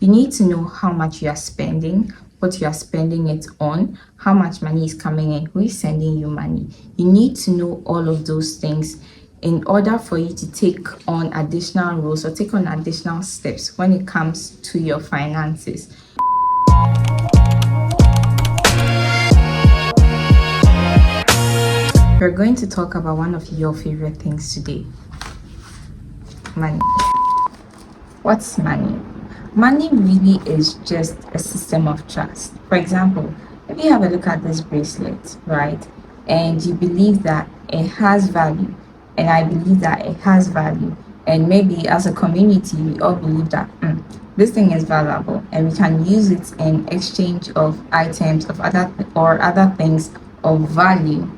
You need to know how much you are spending, what you are spending it on, how much money is coming in, who is sending you money. You need to know all of those things in order for you to take on additional roles or take on additional steps when it comes to your finances. We're going to talk about one of your favorite things today: money. What's money? Money really is just a system of trust. For example, if you have a look at this bracelet, right, and you believe that it has value, and I believe that it has value, and maybe as a community, we all believe that this thing is valuable, and we can use it in exchange of items of other things of value,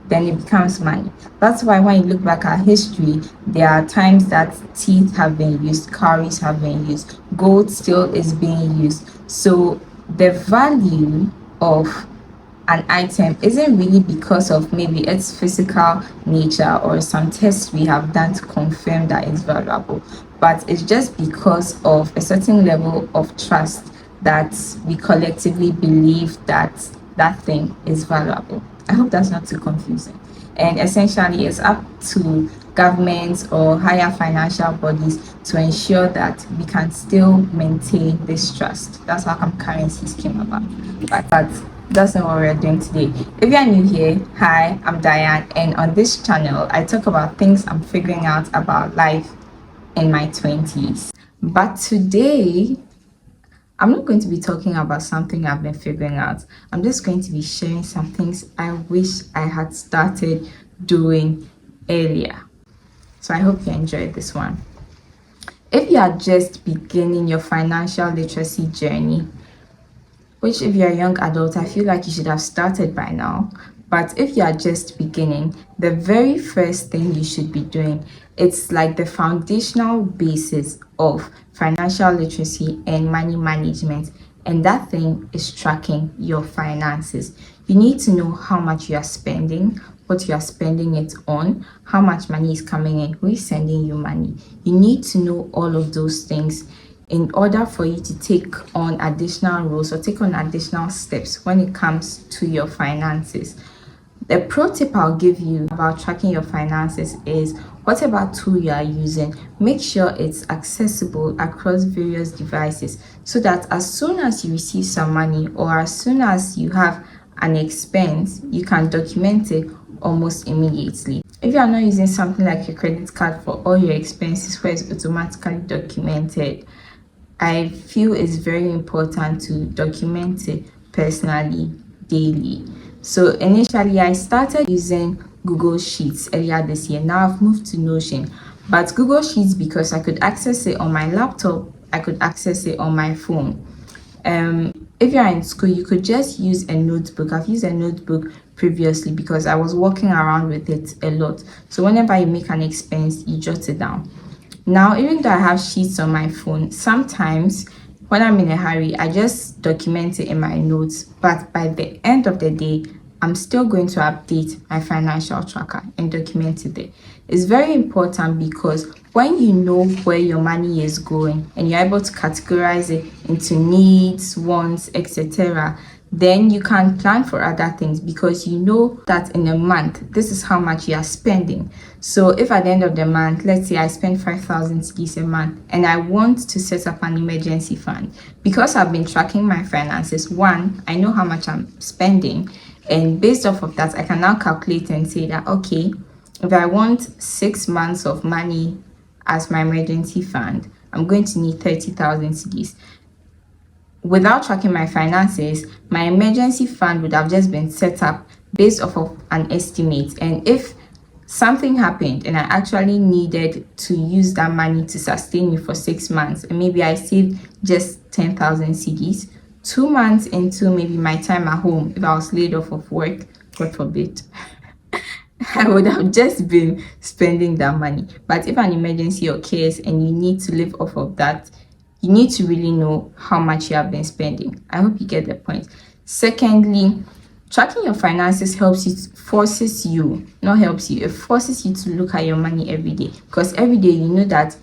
then it becomes money. That's why when you look back at history, there are times that teeth have been used, cowries have been used, gold still is being used. So the value of an item isn't really because of maybe its physical nature or some tests we have done to confirm that it's valuable, but it's just because of a certain level of trust that we collectively believe that that thing is valuable. I hope that's not too confusing. And essentially, it's up to governments or higher financial bodies to ensure that we can still maintain this trust. That's how currencies came about. But that's not what we're doing today. If you're new here, hi, I'm Diane, and on this channel, I talk about things I'm figuring out about life in my 20s. But today, I'm not going to be talking about something I've been figuring out. I'm just going to be sharing some things I wish I had started doing earlier. So I hope you enjoyed this one. If you are just beginning your financial literacy journey, which if you're a young adult, I feel like you should have started by now. But if you are just beginning, the very first thing you should be doing, it's like the foundational basis of financial literacy and money management. And that thing is tracking your finances. You need to know how much you are spending, what you are spending it on, how much money is coming in, who is sending you money. You need to know all of those things in order for you to take on additional roles or take on additional steps when it comes to your finances. The pro tip I'll give you about tracking your finances is whatever tool you are using, make sure it's accessible across various devices so that as soon as you receive some money or as soon as you have an expense, you can document it almost immediately. If you are not using something like your credit card for all your expenses where it's automatically documented, I feel it's very important to document it personally daily. So initially I started using Google Sheets earlier this year. Now I've moved to Notion, but Google Sheets because I could access it on my laptop, I could access it on my phone. If you're in school, you could just use a notebook. I've used a notebook previously because I was walking around with it a lot. So whenever you make an expense, you jot it down. Now, even though I have sheets on my phone, sometimes when I'm in a hurry, I just document it in my notes. But by the end of the day, I'm still going to update my financial tracker and document it there. It's very important because when you know where your money is going and you're able to categorize it into needs, wants, etc., then you can plan for other things because you know that in a month, this is how much you are spending. So if at the end of the month, let's say I spend 5,000 cedis a month and I want to set up an emergency fund, because I've been tracking my finances, one, I know how much I'm spending. And based off of that, I can now calculate and say that, okay, if I want 6 months of money as my emergency fund, I'm going to need 30,000 cedis. Without tracking my finances, my emergency fund would have just been set up based off of an estimate. And if something happened and I actually needed to use that money to sustain me for 6 months, and maybe I saved just 10,000 cedis, 2 months into maybe my time at home, if I was laid off of work, God forbid, I would have just been spending that money. But if an emergency occurs and you need to live off of that, you need to really know how much you have been spending. I hope you get the point. Secondly, tracking your finances forces you to look at your money every day. Because every day you know that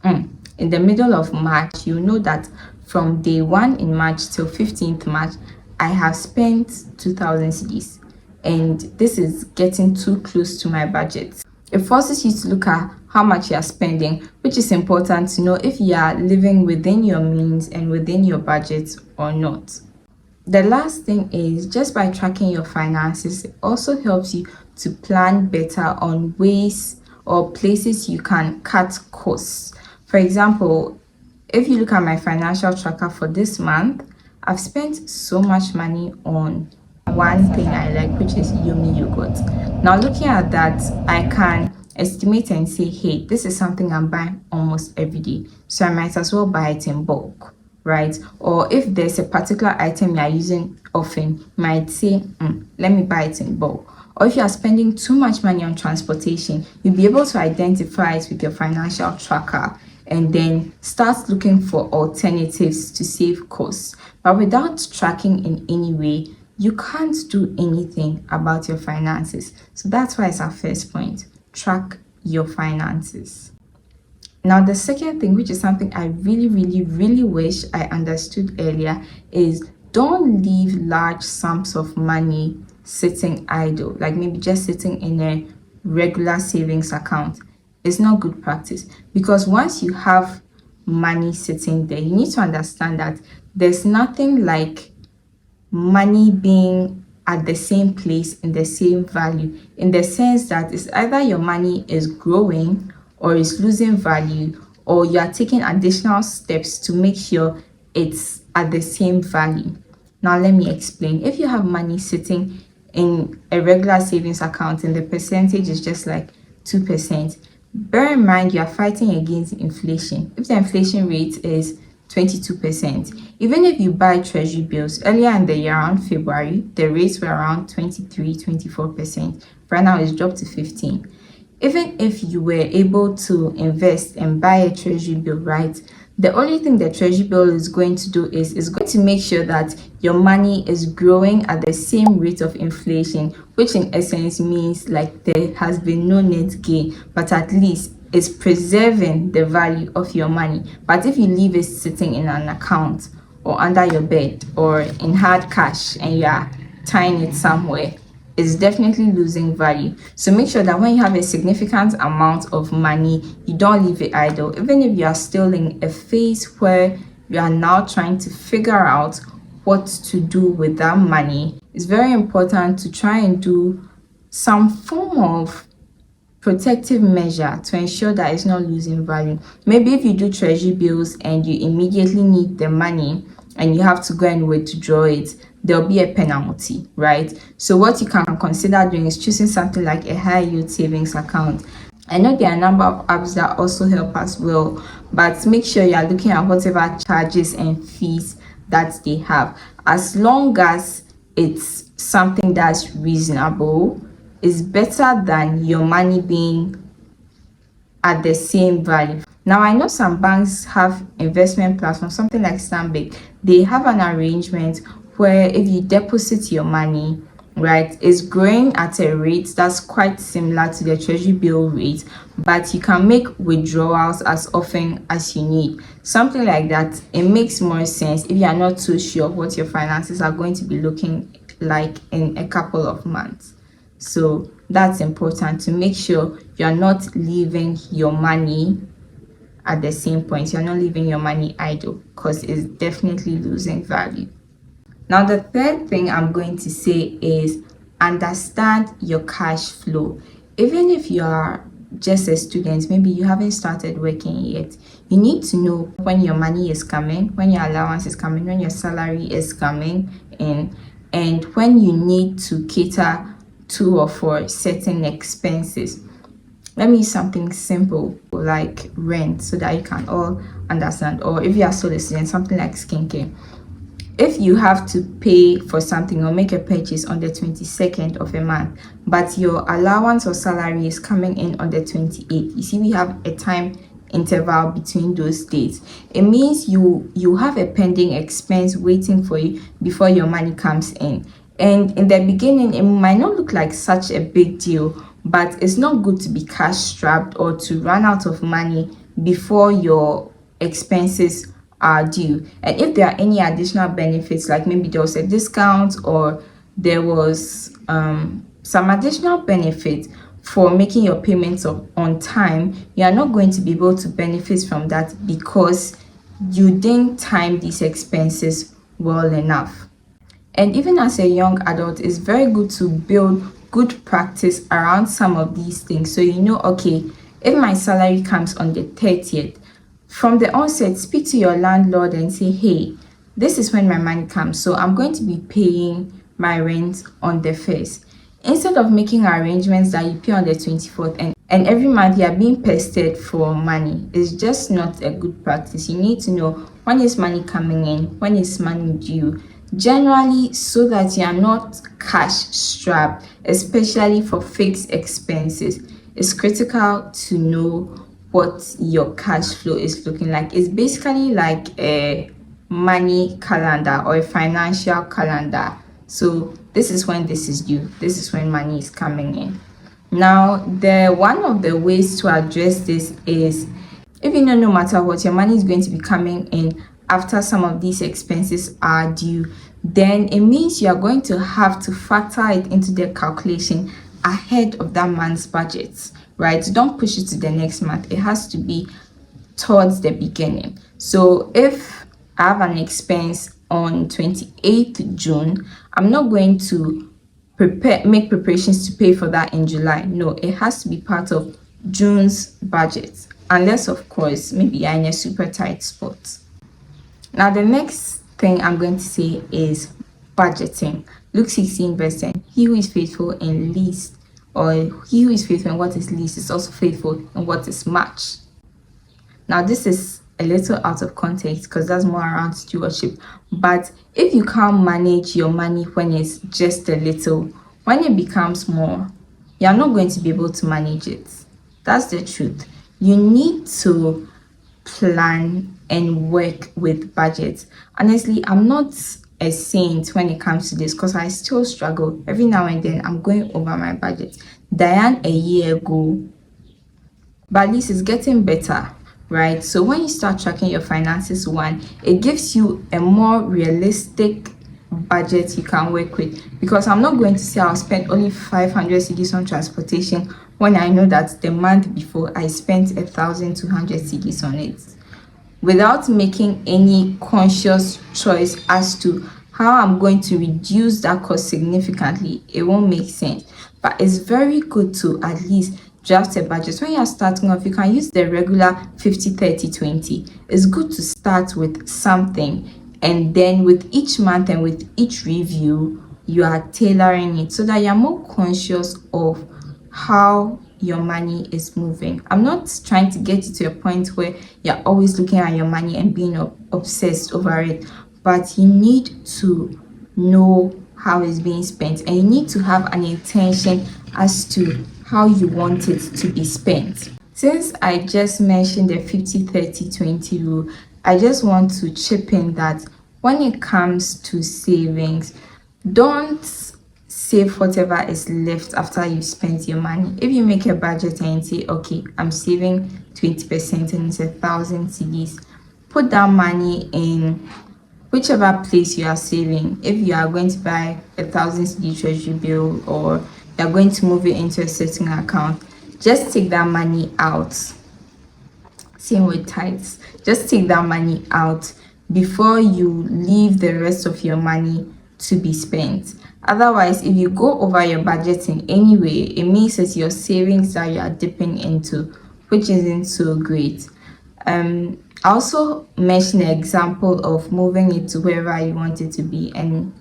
in the middle of March, you know that from day 1 in March till 15th March, I have spent 2,000 cedis, and this is getting too close to my budget. It forces you to look at how much you are spending, which is important to know if you are living within your means and within your budget or not. The last thing is, just by tracking your finances, it also helps you to plan better on ways or places you can cut costs. For example, if you look at my financial tracker for this month, I've spent so much money on one thing I like, which is Yomi yogurt. Now, looking at that, I can estimate and say, hey, this is something I'm buying almost every day, so I might as well buy it in bulk, right? Or if there's a particular item you're using often, you might say, let me buy it in bulk. Or if you are spending too much money on transportation, you'll be able to identify it with your financial tracker and then start looking for alternatives to save costs. But without tracking in any way, you can't do anything about your finances. So that's why it's our first point: track your finances. Now, the second thing, which is something I really wish I understood earlier, is don't leave large sums of money sitting idle, like maybe just sitting in a regular savings account. It's not good practice, because once you have money sitting there, you need to understand that there's nothing like money being at the same place in the same value, in the sense that it's either your money is growing or is losing value, or you are taking additional steps to make sure it's at the same value. Now, let me explain. If you have money sitting in a regular savings account and the percentage is just like 2%, bear in mind you are fighting against inflation. If the inflation rate is 22%, even if you buy treasury bills earlier in the year, around February, the rates were around 23-24%. Right now it's dropped to 15%. Even if you were able to invest and buy a treasury bill, right, the only thing the treasury bill is going to do is going to make sure that your money is growing at the same rate of inflation, which in essence means like there has been no net gain, but at least it's preserving the value of your money. But if you leave it sitting in an account or under your bed or in hard cash and you are tying it somewhere, is definitely losing value. So make sure that when you have a significant amount of money, you don't leave it idle. Even if you are still in a phase where you are now trying to figure out what to do with that money, it's very important to try and do some form of protective measure to ensure that it's not losing value. Maybe if you do treasury bills and you immediately need the money and you have to go and withdraw it, there'll be a penalty, right? So what you can consider doing is choosing something like a high yield savings account. I know there are a number of apps that also help as well, but make sure you are looking at whatever charges and fees that they have. As long as it's something that's reasonable, it's better than your money being at the same value. Now, I know some banks have investment platforms, something like Stanbic. They have an arrangement where if you deposit your money, right, it's growing at a rate that's quite similar to the treasury bill rate, but you can make withdrawals as often as you need. Something like that, it makes more sense if you are not too sure what your finances are going to be looking like in a couple of months. So that's important, to make sure you're not leaving your money at the same point. You're not leaving your money idle, because it's definitely losing value. Now, the third thing I'm going to say is understand your cash flow. Even if you are just a student, maybe you haven't started working yet, you need to know when your money is coming, when your allowance is coming, when your salary is coming in, and when you need to cater to or for certain expenses. Let me use something simple like rent so that you can all understand. Or if you are still a student, something like skincare. If you have to pay for something or make a purchase on the 22nd of a month, but your allowance or salary is coming in on the 28th, you see we have a time interval between those dates. It means you have a pending expense waiting for you before your money comes in. And in the beginning, it might not look like such a big deal, but it's not good to be cash strapped or to run out of money before your expenses are due. And if there are any additional benefits, like maybe there was a discount or there was some additional benefit for making your payments on time, you are not going to be able to benefit from that because you didn't time these expenses well enough. And even as a young adult, it's very good to build good practice around some of these things. So you know, okay, if my salary comes on the 30th, from the onset, speak to your landlord and say, hey, this is when my money comes. So I'm going to be paying my rent on the 1st. Instead of making arrangements that you pay on the 24th and every month you are being pestered for money, it's just not a good practice. You need to know when is money coming in, when is money due, generally, so that you are not cash strapped, especially for fixed expenses. It's critical to know what your cash flow is looking like. It's basically like a money calendar or a financial calendar. So this is when this is due, this is when money is coming in. Now, one of the ways to address this is, if you know no matter what, your money is going to be coming in after some of these expenses are due, then it means you are going to have to factor it into the calculation ahead of that month's budget, right? Don't push it to the next month. It has to be towards the beginning. So if I have an expense on 28th June, I'm not going to make preparations to pay for that in July. No, it has to be part of June's budget, unless of course maybe you're in a super tight spot. Now the next thing I'm going to say is budgeting. Luke 16 verse 10. He who is faithful in least, or he who is faithful in what is least, is also faithful in what is much. Now this is a little out of context because that's more around stewardship. But if you can't manage your money when it's just a little, when it becomes more, you're not going to be able to manage it. That's the truth. You need to plan and work with budgets. Honestly, I'm not a saint when it comes to this because I still struggle. Every now and then I'm going over my budget. Diane a year ago, but at least it's getting better, right? So when you start tracking your finances, it gives you a more realistic budget you can work with, because I'm not going to say I'll spend only 500 cedis on transportation when I know that the month before I spent 1,200 cedis on it, without making any conscious choice as to how I'm going to reduce that cost significantly. It won't make sense. But it's very good to at least draft a budget. When you're starting off, you can use the regular 50, 30, 20. It's good to start with something, and then with each month and with each review, you are tailoring it so that you're more conscious of how your money is moving. I'm not trying to get you to a point where you're always looking at your money and being obsessed over it, but you need to know how it's being spent, and you need to have an intention as to how you want it to be spent. Since I just mentioned the 50, 30, 20 rule, I just want to chip in that when it comes to savings, don't save whatever is left after you've spent your money. If you make a budget and say, okay, I'm saving 20% and it's 1,000 cedis, put that money in whichever place you are saving. If you are going to buy 1,000 CD treasury bill, or you're going to move it into a certain account, just take that money out. Same with tithes. Just take that money out before you leave the rest of your money to be spent. Otherwise, if you go over your budget in any way, it means it's your savings that you are dipping into, which isn't so great. I also mentioned an example of moving it to wherever you want it to be, and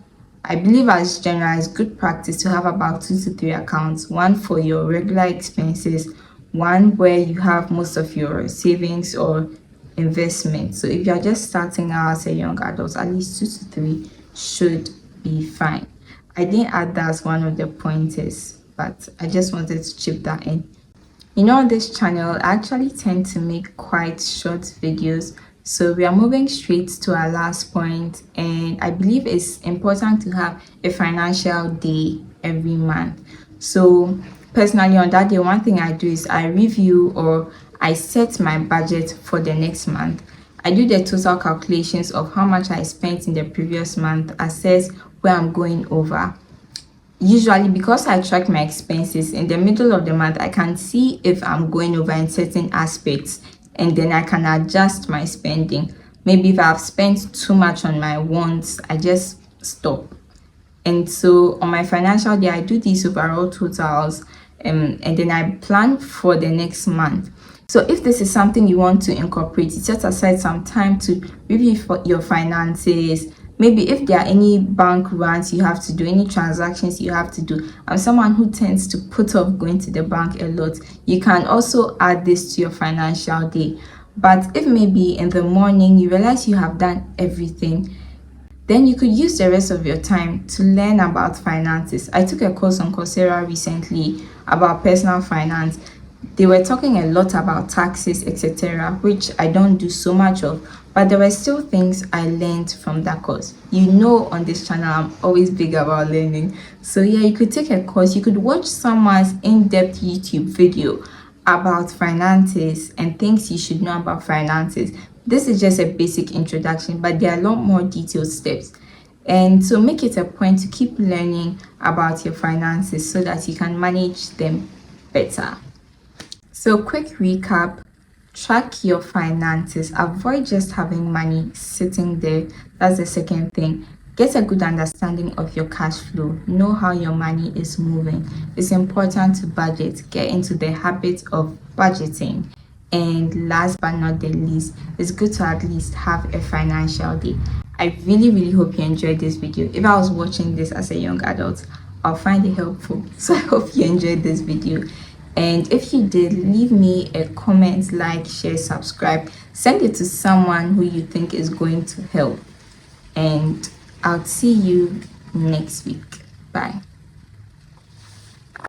I believe as general, it's good practice to have about 2 to 3 accounts, one for your regular expenses, one where you have most of your savings or investment. So if you're just starting out as a young adult, at least 2 to 3 should be fine. I didn't add that as one of the pointers, but I just wanted to chip that in. You know, on this channel, I actually tend to make quite short videos. So we are moving straight to our last point, and I believe it's important to have a financial day every month. So personally, on that day, one thing I do is I review, or I set my budget for the next month. I do the total calculations of how much I spent in the previous month, assess where I'm going over. Usually, because I track my expenses in the middle of the month, I can see if I'm going over in certain aspects, and then I can adjust my spending. Maybe if I've spent too much on my wants, I just stop. And so on my financial day, I do these overall totals, and then I plan for the next month. So if this is something you want to incorporate, set aside some time to review for your finances. Maybe if there are any bank runs you have to do, any transactions you have to do. I'm someone who tends to put off going to the bank a lot. You can also add this to your financial day. But if maybe in the morning you realize you have done everything, then you could use the rest of your time to learn about finances. I took a course on Coursera recently about personal finance. They were talking a lot about taxes, etc., which I don't do so much of, but there were still things I learned from that course. You know, on this channel, I'm always big about learning. So yeah, you could take a course, you could watch someone's in-depth YouTube video about finances and things you should know about finances. This is just a basic introduction, but there are a lot more detailed steps. And so make it a point to keep learning about your finances so that you can manage them better. So quick recap, track your finances. Avoid just having money sitting there. That's the second thing. Get a good understanding of your cash flow. Know how your money is moving. It's important to budget. Get into the habit of budgeting. And last but not the least, it's good to at least have a financial day. I really hope you enjoyed this video. If I was watching this as a young adult, I'll find it helpful. So I hope you enjoyed this video. And if you did, leave me a comment, like, share, subscribe. Send it to someone who you think is going to help. And I'll see you next week. Bye.